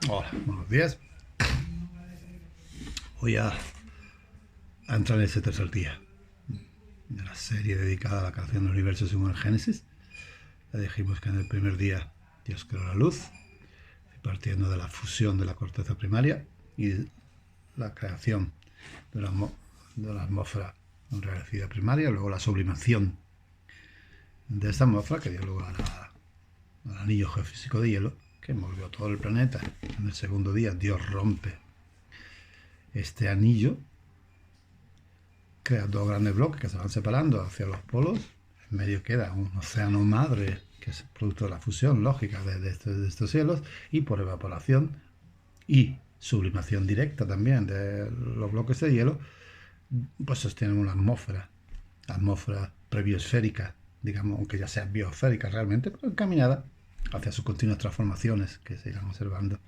Hola, buenos días. Voy a entrar en ese tercer día de la serie dedicada a la creación del universo según el Génesis. Ya dijimos que en el primer día Dios creó la luz, partiendo de la fusión de la corteza primaria y la creación de la atmósfera enrarecida primaria, luego la sublimación de esta atmósfera que dio lugar al anillo geofísico de hielo que envolvió todo el planeta. En el segundo día Dios rompe este anillo, crea dos grandes bloques que se van separando hacia los polos. En medio queda un océano madre, que es producto de la fusión lógica de estos cielos, y por evaporación y sublimación directa también de los bloques de hielo, pues sostienen una atmósfera prebiosférica, digamos, aunque ya sea biosférica realmente, pero encaminada hacia sus continuas transformaciones que se irán observando.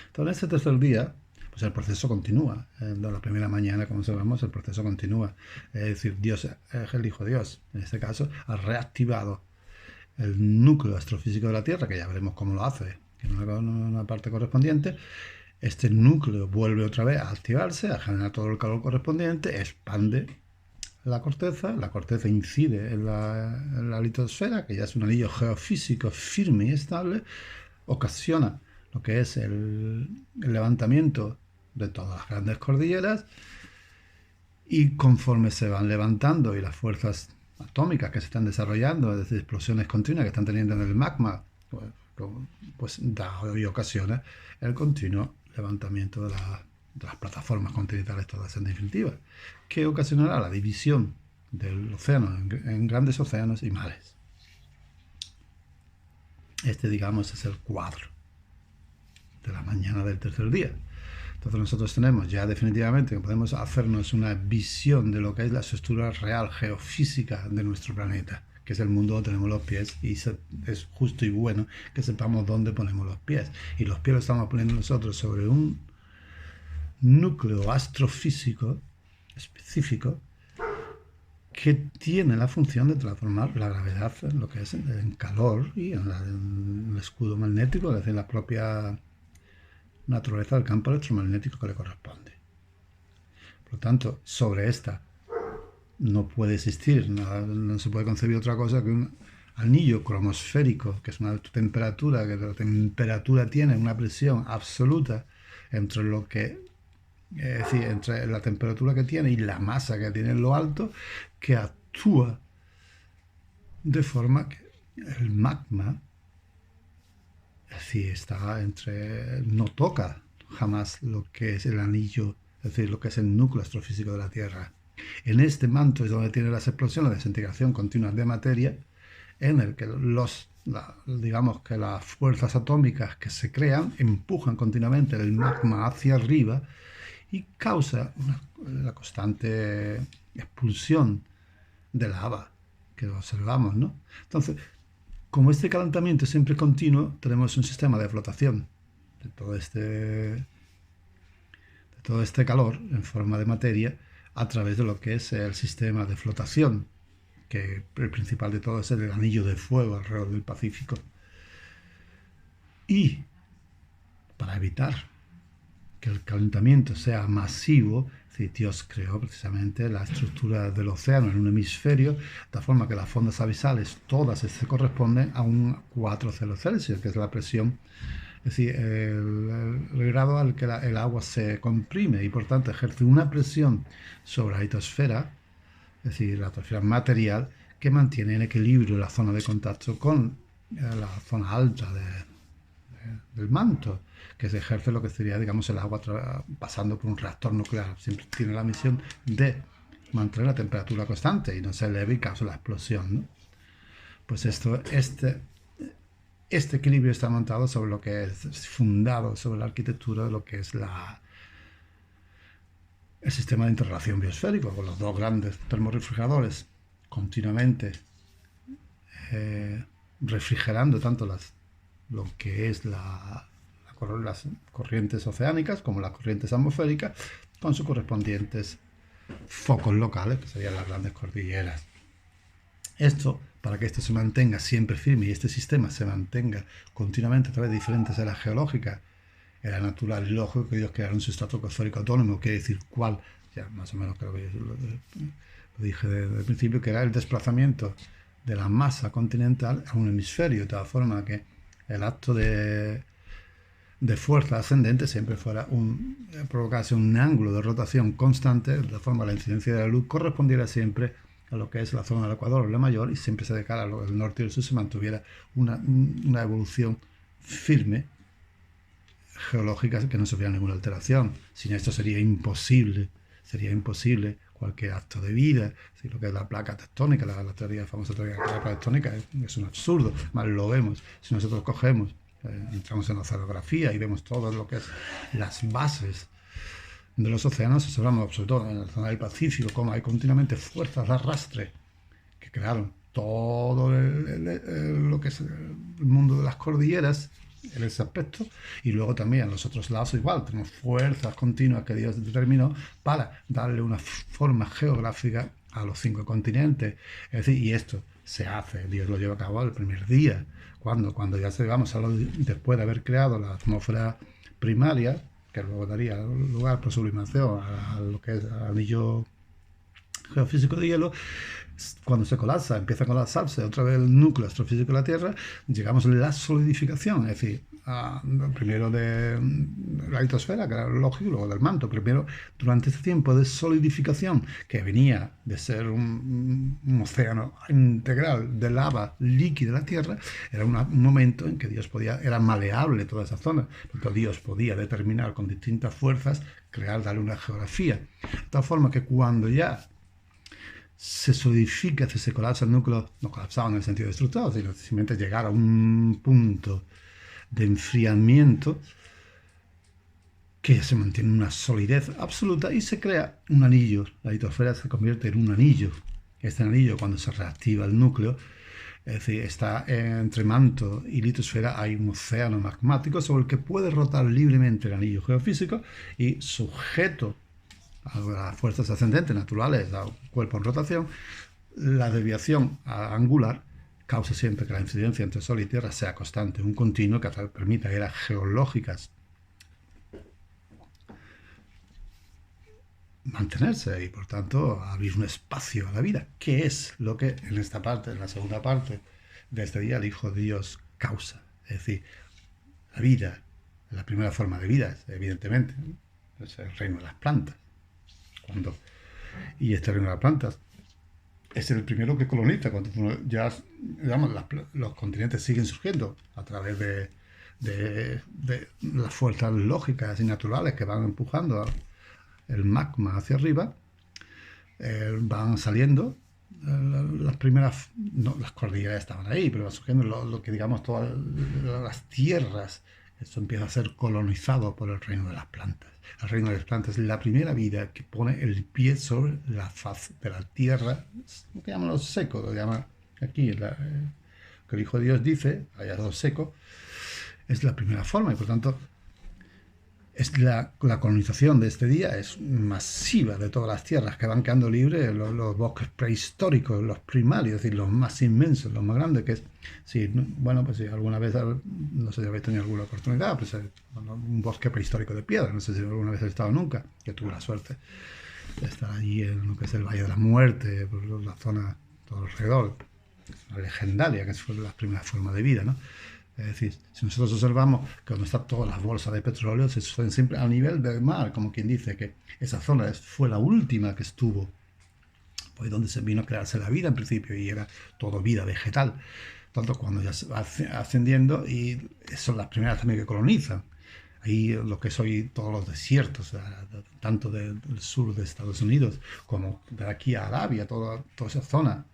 Entonces, en este tercer día, pues el proceso continúa. En la primera mañana, como observamos, el proceso continúa. Es decir, Dios, el Hijo de Dios, en este caso, ha reactivado el núcleo astrofísico de la Tierra, que ya veremos cómo lo hace en una parte correspondiente. Este núcleo vuelve otra vez a activarse, a generar todo el calor correspondiente, expande la corteza incide en la litosfera, que ya es un anillo geofísico firme y estable, ocasiona lo que es el levantamiento de todas las grandes cordilleras, y conforme se van levantando y las fuerzas atómicas que se están desarrollando, es decir, explosiones continuas que están teniendo en el magma, pues da y ocasiona el continuo levantamiento de las plataformas continentales todas en definitiva, que ocasionará la división del océano en grandes océanos y mares. Este, digamos, es el cuadro de la mañana del tercer día. Entonces nosotros tenemos ya definitivamente que podemos hacernos una visión de lo que es la estructura real geofísica de nuestro planeta, que es el mundo donde tenemos los pies, y es justo y bueno que sepamos dónde ponemos los pies. Y los pies los estamos poniendo nosotros sobre un núcleo astrofísico específico que tiene la función de transformar la gravedad en lo que es en calor y en el escudo magnético, es decir, la propia naturaleza del campo electromagnético que le corresponde. Por lo tanto, sobre esta no puede existir, no se puede concebir otra cosa que un anillo cromosférico, que es una temperatura, que la temperatura tiene una presión absoluta entre lo que, es decir, entre la temperatura que tiene y la masa que tiene en lo alto, que actúa de forma que el magma, es decir, no toca jamás lo que es el anillo, es decir, lo que es el núcleo astrofísico de la Tierra. En este manto es donde tiene las explosiones de desintegración continua de materia, en el que digamos que las fuerzas atómicas que se crean empujan continuamente el magma hacia arriba y causa la constante expulsión de lava que observamos, ¿no? Entonces, como este calentamiento es siempre continuo, tenemos un sistema de flotación de todo este calor en forma de materia a través de lo que es el sistema de flotación, que el principal de todo es el anillo de fuego alrededor del Pacífico. Y para evitar que el calentamiento sea masivo, Dios creó precisamente la estructura del océano en un hemisferio, de forma que las fondas abisales todas se corresponden a un 4 grados Celsius, que es la presión, es decir, el grado al que el agua se comprime y por tanto ejerce una presión sobre la litosfera, es decir, la litosfera material, que mantiene en equilibrio la zona de contacto con la zona alta del manto, que se ejerce lo que sería, digamos, el agua pasando por un reactor nuclear. Siempre tiene la misión de mantener la temperatura constante y no se eleve y causa la explosión, ¿no? Pues este equilibrio está montado sobre lo que es fundado sobre la arquitectura de lo que es el sistema de interrelación biosférico, con los dos grandes termorrefrigeradores continuamente refrigerando tanto lo que es las corrientes oceánicas como las corrientes atmosféricas, con sus correspondientes focos locales, que serían las grandes cordilleras. Esto, para que esto se mantenga siempre firme y este sistema se mantenga continuamente a través de diferentes eras geológicas era natural y lógico que ellos crearan un sustrato atmosférico autónomo, quiere decir cuál, ya más o menos creo que lo dije desde el principio, que era el desplazamiento de la masa continental a un hemisferio, de tal forma que el acto de fuerza ascendente siempre fuera provocase un ángulo de rotación constante, de forma que la incidencia de la luz correspondiera siempre a lo que es la zona del Ecuador, la mayor, y siempre se de cara al norte y el sur se mantuviera una evolución firme geológica, que no sufriera ninguna alteración. Sin esto sería imposible cualquier acto de vida. Si lo que es la placa tectónica, la famosa teoría de la placa tectónica, es un absurdo, más lo vemos. Si nosotros cogemos, entramos en la oceanografía y vemos todo lo que es las bases de los océanos, observamos sobre todo en la zona del Pacífico cómo hay continuamente fuerzas de arrastre que crearon todo lo que es el mundo de las cordilleras en ese aspecto, y luego también en los otros lados igual, tenemos fuerzas continuas que Dios determinó para darle una forma geográfica a los 5 continentes. Es decir, y esto se hace, Dios lo lleva a cabo el primer día, cuando ya llegamos después de haber creado la atmósfera primaria, que luego daría lugar por sublimación a lo que es el anillo geofísico de hielo. Cuando se colapsa, empieza a colapsarse otra vez el núcleo astrofísico de la Tierra, llegamos a la solidificación, es decir, primero de la litosfera, que era lógico, y luego del manto. Primero, durante este tiempo de solidificación, que venía de ser un océano integral de lava líquida de la Tierra, era un momento en que Dios era maleable toda esa zona, porque Dios podía determinar con distintas fuerzas, darle una geografía. De tal forma que cuando ya se solidifica, se colapsa el núcleo, no colapsado en el sentido de estructurado, sino simplemente llegar a un punto de enfriamiento que se mantiene una solidez absoluta y se crea un anillo. La litosfera se convierte en un anillo. Este anillo, cuando se reactiva el núcleo, es decir, está entre manto y litosfera, hay un océano magmático sobre el que puede rotar libremente el anillo geofísico, y sujeto a las fuerzas ascendentes naturales, a un cuerpo en rotación, la desviación angular causa siempre que la incidencia entre Sol y Tierra sea constante, un continuo que permita eras geológicas mantenerse y por tanto abrir un espacio a la vida, que es lo que en esta parte, en la segunda parte de este día, el Hijo de Dios causa. Es decir, la vida, la primera forma de vida, evidentemente, es el reino de las plantas. Y este reino de las plantas es el primero que coloniza, cuando ya, digamos, los continentes siguen surgiendo a través de las fuerzas lógicas y naturales que van empujando el magma hacia arriba. Van saliendo las primeras, no, las cordilleras estaban ahí, pero van surgiendo lo que digamos todas las tierras. Esto empieza a ser colonizado por el reino de las plantas. El reino de las plantas es la primera vida que pone el pie sobre la faz de la tierra, lo que llaman los secos, lo llama aquí, que el Hijo de Dios dice, allá los secos, es la primera forma, y por tanto la colonización de este día es masiva de todas las tierras que van quedando libres, los bosques prehistóricos, los primarios, es decir, los más inmensos, los más grandes, que es, sí, bueno, pues si alguna vez, no sé si habéis tenido alguna oportunidad, pues un bosque prehistórico de piedra, no sé si alguna vez he estado nunca, que tuve la suerte de estar allí en lo que es el Valle de la Muerte, por la zona, todo alrededor, una legendaria, que fue la primera forma de vida, ¿no? Es decir, si nosotros observamos que donde están todas las bolsas de petróleo, se suelen siempre al nivel del mar, como quien dice que esa zona fue la última que estuvo, fue donde se vino a crearse la vida en principio, y era todo vida vegetal. Tanto cuando ya se va ascendiendo, y son las primeras también que colonizan. Ahí lo que es hoy todos los desiertos, tanto del sur de Estados Unidos como de aquí a Arabia, toda esa zona.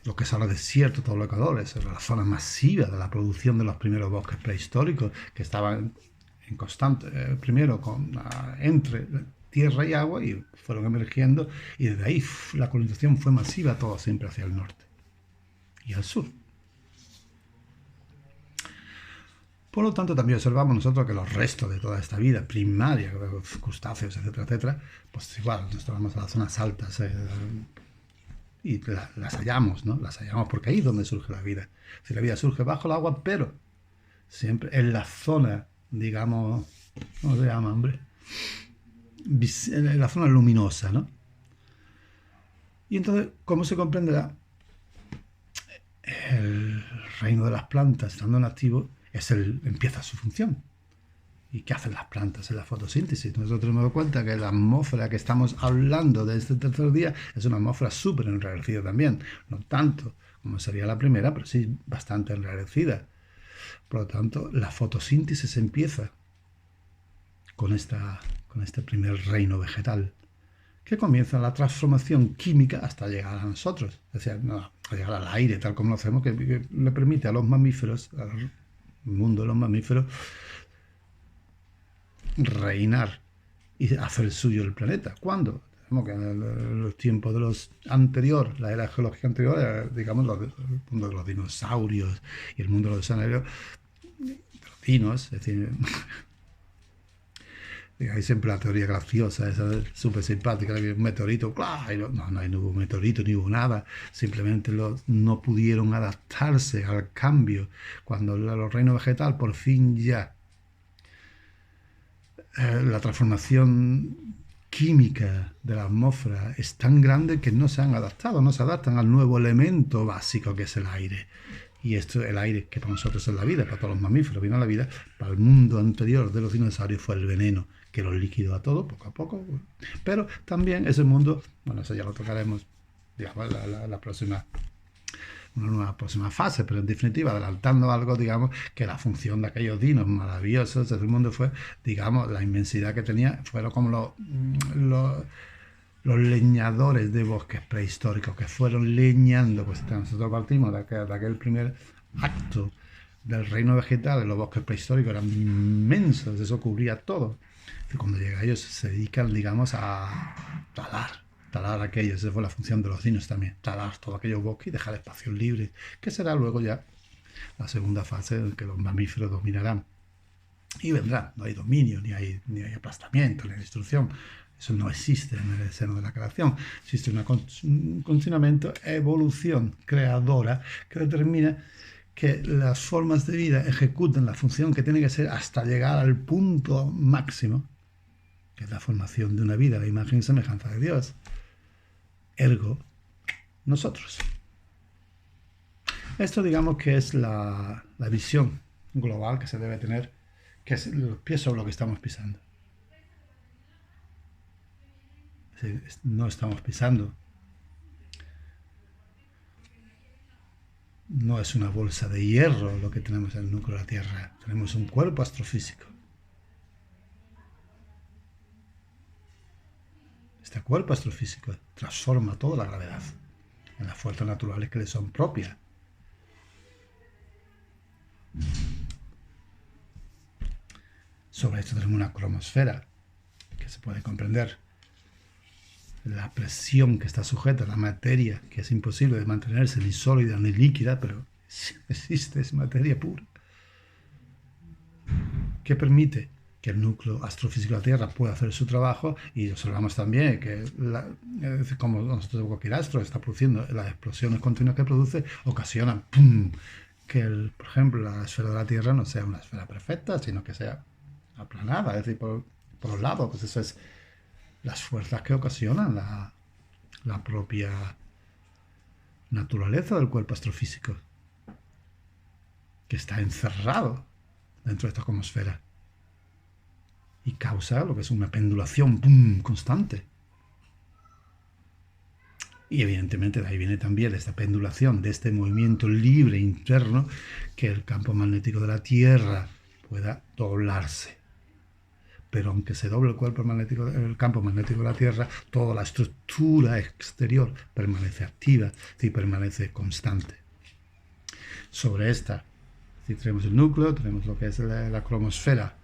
Lo que es ahora desierto, todo el Ecuador, es la zona masiva de la producción de los primeros bosques prehistóricos que estaban en constante, primero entre tierra y agua, y fueron emergiendo, y desde ahí la colonización fue masiva, todo siempre hacia el norte y al sur. Por lo tanto, también observamos nosotros que los restos de toda esta vida primaria, crustáceos, etcétera, etcétera, pues igual nos tomamos a las zonas altas, y las hallamos, ¿no? Las hallamos porque ahí es donde surge la vida. Si la vida surge bajo el agua, pero siempre en la zona digamos, ¿cómo se llama, hombre? La zona luminosa, ¿no? Y entonces, ¿cómo se comprenderá? El reino de las plantas, estando en activo, empieza su función. ¿Y qué hacen las plantas en la fotosíntesis? Nosotros hemos dado cuenta que la atmósfera que estamos hablando de este tercer día es una atmósfera súper enrarecida también. No tanto como sería la primera, pero sí bastante enrarecida. Por lo tanto, la fotosíntesis empieza con este primer reino vegetal, que comienza la transformación química hasta llegar a nosotros. Es decir, no, a llegar al aire, tal como lo hacemos, que le permite a los mamíferos, al mundo de los mamíferos, reinar y hacer suyo el planeta. ¿Cuándo? Tenemos que en los tiempos de los anteriores, la era geológica anterior, digamos, el mundo de los dinosaurios y el mundo de los anaerobios, de los dinos, es decir, hay siempre la teoría graciosa, esa súper simpática, que un meteorito, no hubo meteorito, ni hubo nada, simplemente no pudieron adaptarse al cambio. Cuando los reinos vegetales por fin ya la transformación química de la atmósfera es tan grande que no se han adaptado, no se adaptan al nuevo elemento básico que es el aire. Y esto, el aire, que para nosotros es la vida, para todos los mamíferos vino la vida, para el mundo anterior de los dinosaurios fue el veneno, que los liquidó a todo poco a poco. Pero también ese mundo, bueno, eso ya lo tocaremos, digamos, una nueva próxima fase, pero en definitiva, adelantando algo, digamos, que la función de aquellos dinos maravillosos del mundo fue, digamos, la inmensidad que tenía, fueron como los leñadores de bosques prehistóricos que fueron leñando, pues nosotros partimos de aquel primer acto del reino vegetal. Los bosques prehistóricos eran inmensos, eso cubría todo. Y cuando llega ellos se dedican, digamos, a talar aquellos. Esa fue la función de los dinos también, talar todos aquellos bosques y dejar espacios libres, que será luego ya la segunda fase en que los mamíferos dominarán. Y vendrá, no hay dominio, ni hay aplastamiento, ni hay destrucción. Eso no existe en el seno de la creación. Existe un continuamente evolución creadora que determina que las formas de vida ejecuten la función que tiene que ser hasta llegar al punto máximo, que es la formación de una vida, la imagen y semejanza de Dios. Ergo, nosotros. Esto, digamos, que es la visión global que se debe tener, que es los pies sobre lo que estamos pisando. No estamos pisando. No es una bolsa de hierro lo que tenemos en el núcleo de la Tierra. Tenemos un cuerpo astrofísico. Este cuerpo astrofísico transforma toda la gravedad en las fuerzas naturales que le son propias. Sobre esto tenemos una cromosfera que se puede comprender. La presión que está sujeta a la materia, que es imposible de mantenerse ni sólida ni líquida, pero existe, es materia pura, que permite que el núcleo astrofísico de la Tierra pueda hacer su trabajo. Y observamos también que, como nosotros cualquier astro está produciendo, las explosiones continuas que produce ocasionan ¡pum!, que, por ejemplo, la esfera de la Tierra no sea una esfera perfecta, sino que sea aplanada, es decir, por los lados. Pues eso es las fuerzas que ocasionan la propia naturaleza del cuerpo astrofísico, que está encerrado dentro de esta cromosfera y causa lo que es una pendulación ¡pum!, constante. Y evidentemente de ahí viene también esta pendulación, de este movimiento libre interno, que el campo magnético de la Tierra pueda doblarse. Pero aunque se doble el campo magnético de la Tierra, toda la estructura exterior permanece activa y permanece constante. Sobre esta, si tenemos el núcleo, tenemos lo que es la cromosfera,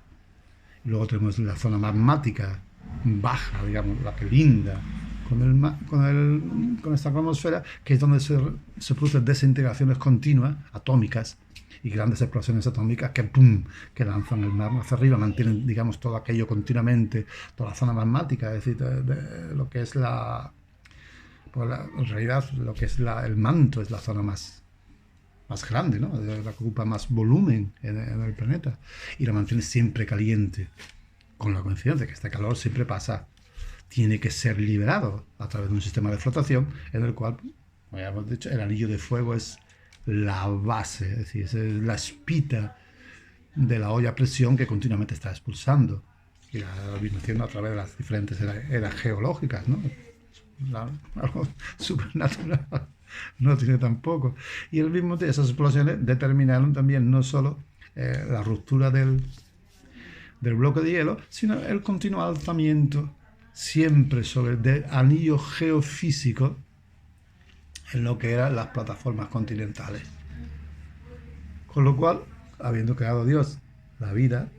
y luego tenemos la zona magmática baja, digamos, la que linda con esta cromosfera, que es donde se producen desintegraciones continuas, atómicas, y grandes explosiones atómicas que ¡pum!, que lanzan el magma hacia arriba, mantienen, digamos, todo aquello continuamente, toda la zona magmática, es decir, de lo que es en realidad, lo que es el manto es la zona más más grande, ¿no? La que ocupa más volumen en el planeta y la mantiene siempre caliente, con la coincidencia de que este calor siempre pasa, tiene que ser liberado a través de un sistema de flotación en el cual, como ya hemos dicho, el anillo de fuego es la base, es decir, es la espita de la olla a presión que continuamente está expulsando, y la viene haciendo a través de las diferentes eras geológicas, ¿no? Algo supernatural no tiene tampoco. Y al mismo tiempo esas explosiones determinaron también no solo la ruptura del bloque de hielo, sino el continuo alzamiento siempre sobre el anillo geofísico en lo que eran las plataformas continentales. Con lo cual, habiendo creado Dios la vida,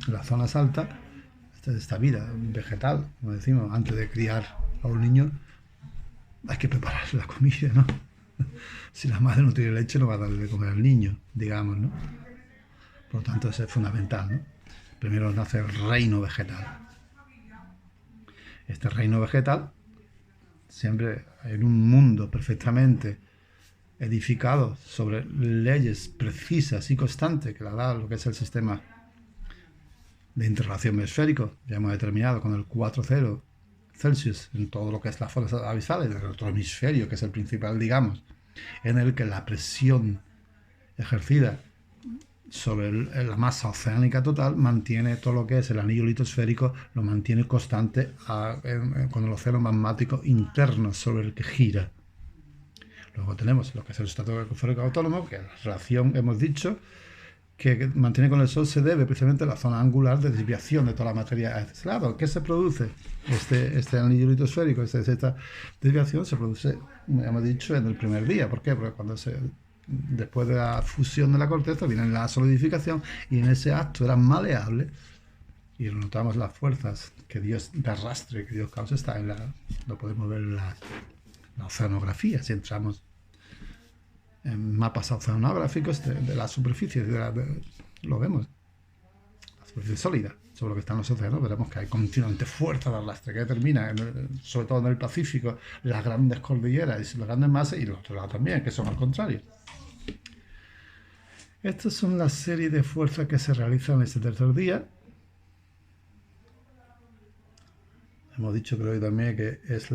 las zonas altas, esta vida vegetal, como decimos, antes de criar a un niño, hay que preparar la comida, ¿no? Si la madre no tiene leche, no va a darle de comer al niño, digamos, ¿no? Por lo tanto, eso es fundamental, ¿no? Primero nace el reino vegetal. Este reino vegetal, siempre en un mundo perfectamente edificado sobre leyes precisas y constantes que la da lo que es el sistema de interrelación biosférico, ya hemos determinado con el 4,0 Celsius en todo lo que es las zonas abisales del otro hemisferio, que es el principal, digamos, en el que la presión ejercida sobre la masa oceánica total mantiene todo lo que es el anillo litosférico, lo mantiene constante con el océano magmático interno sobre el que gira. Luego tenemos lo que es el estratosférico autónomo, que la relación, hemos dicho, que mantiene con el Sol se debe precisamente a la zona angular de desviación de toda la materia a este lado. ¿Qué se produce? Este anillo litosférico, esta desviación se produce, hemos dicho, en el primer día. ¿Por qué? Porque después de la fusión de la corteza viene la solidificación, y en ese acto era maleable, y notamos las fuerzas que Dios de arrastre, que Dios causa, lo podemos ver en la oceanografía, si entramos en mapas oceanográficos de la superficie, lo vemos, la superficie sólida, sobre lo que están los océanos, veremos que hay continuamente fuerza de arrastre que determina, sobre todo en el Pacífico, las grandes cordilleras y las grandes masas, y los otros lados también, que son al contrario. Estas son las series de fuerzas que se realizan en este tercer día. Hemos dicho, creo que también, que es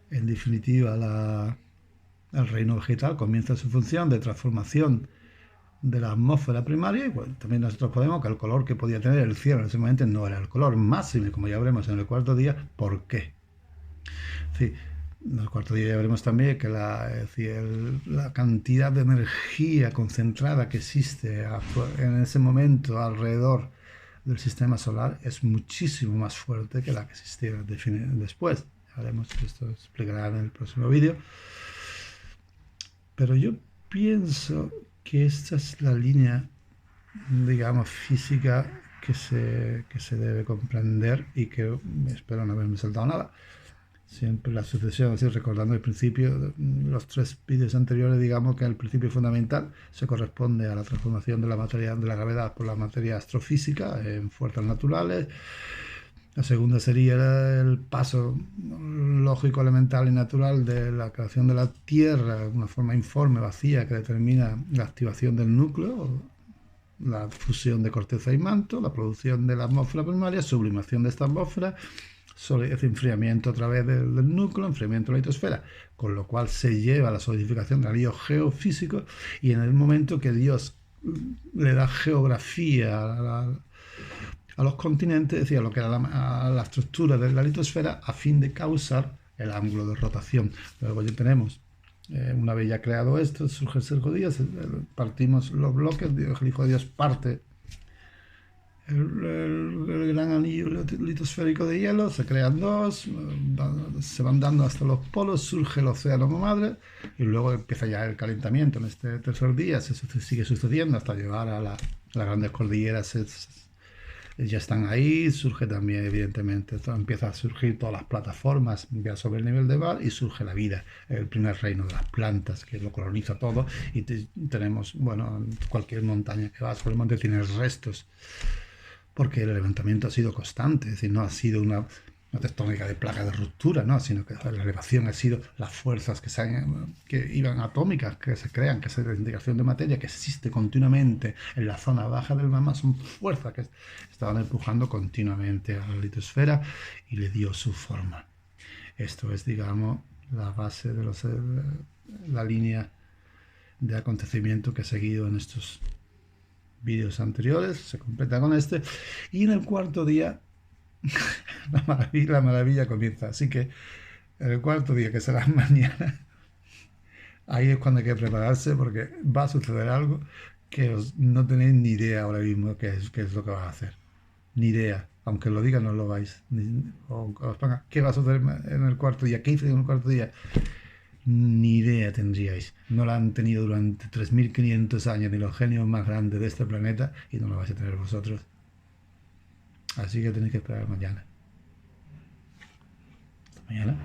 en definitiva, el reino vegetal comienza su función de transformación de la atmósfera primaria, y bueno, también nosotros podemos que el color que podía tener el cielo en ese momento no era el color máximo, como ya veremos en el cuarto día. ¿Por qué? Sí, en el cuarto día ya veremos también que la cantidad de energía concentrada que existe en ese momento alrededor del sistema solar es muchísimo más fuerte que la que existía después. Ya veremos, esto se explicará en el próximo vídeo. Pero yo pienso que esta es la línea, digamos, física que se debe comprender, y que espero no haberme saltado nada. Siempre la sucesión, así recordando el principio, los 3 vídeos anteriores, digamos que el principio fundamental se corresponde a la transformación de la materia, de la gravedad por la materia astrofísica en fuerzas naturales. La segunda sería el paso lógico, elemental y natural de la creación de la Tierra, una forma informe, vacía, que determina la activación del núcleo, la fusión de corteza y manto, la producción de la atmósfera primaria, sublimación de esta atmósfera, enfriamiento a través del núcleo, enfriamiento de la litosfera, con lo cual se lleva a la solidificación del anillo geofísico, y en el momento que Dios le da geografía a los continentes, es decir, a lo que era la estructura de la litosfera, a fin de causar el ángulo de rotación. Luego ya tenemos, una vez ya creado esto, surge el sexto día, partimos los bloques, el Hijo de Dios parte el gran anillo litosférico de hielo, se crean 2, se van dando hasta los polos, surge el océano madre, y luego empieza ya el calentamiento en este tercer día, se sigue sucediendo hasta llegar a las grandes cordilleras. Ya están ahí, surge también, evidentemente, empieza a surgir todas las plataformas ya sobre el nivel de mar, y surge la vida, el primer reino de las plantas, que lo coloniza todo, y tenemos, bueno, cualquier montaña que vas por el monte tiene restos, porque el levantamiento ha sido constante, es decir, no ha sido una tectónica de placa de ruptura, ¿no? Sino que la elevación ha sido las fuerzas que iban atómicas, que se crean, que esa desintegración de materia que existe continuamente en la zona baja del magma, son fuerzas que estaban empujando continuamente a la litosfera y le dio su forma. Esto es, digamos, la base de la línea de acontecimiento que he seguido en estos vídeos anteriores. Se completa con este. Y en el cuarto día la maravilla comienza. Así que en el cuarto día, que será mañana, ahí es cuando hay que prepararse, porque va a suceder algo que no tenéis ni idea ahora mismo qué es lo que va a hacer. Ni idea. Aunque lo diga, no lo vais. ¿Qué va a suceder en el cuarto día? ¿Qué hice en el cuarto día? Ni idea tendríais. No la han tenido durante 3.500 años ni los genios más grandes de este planeta, y no lo vais a tener vosotros. Así que tenéis que esperar mañana. Hasta mañana.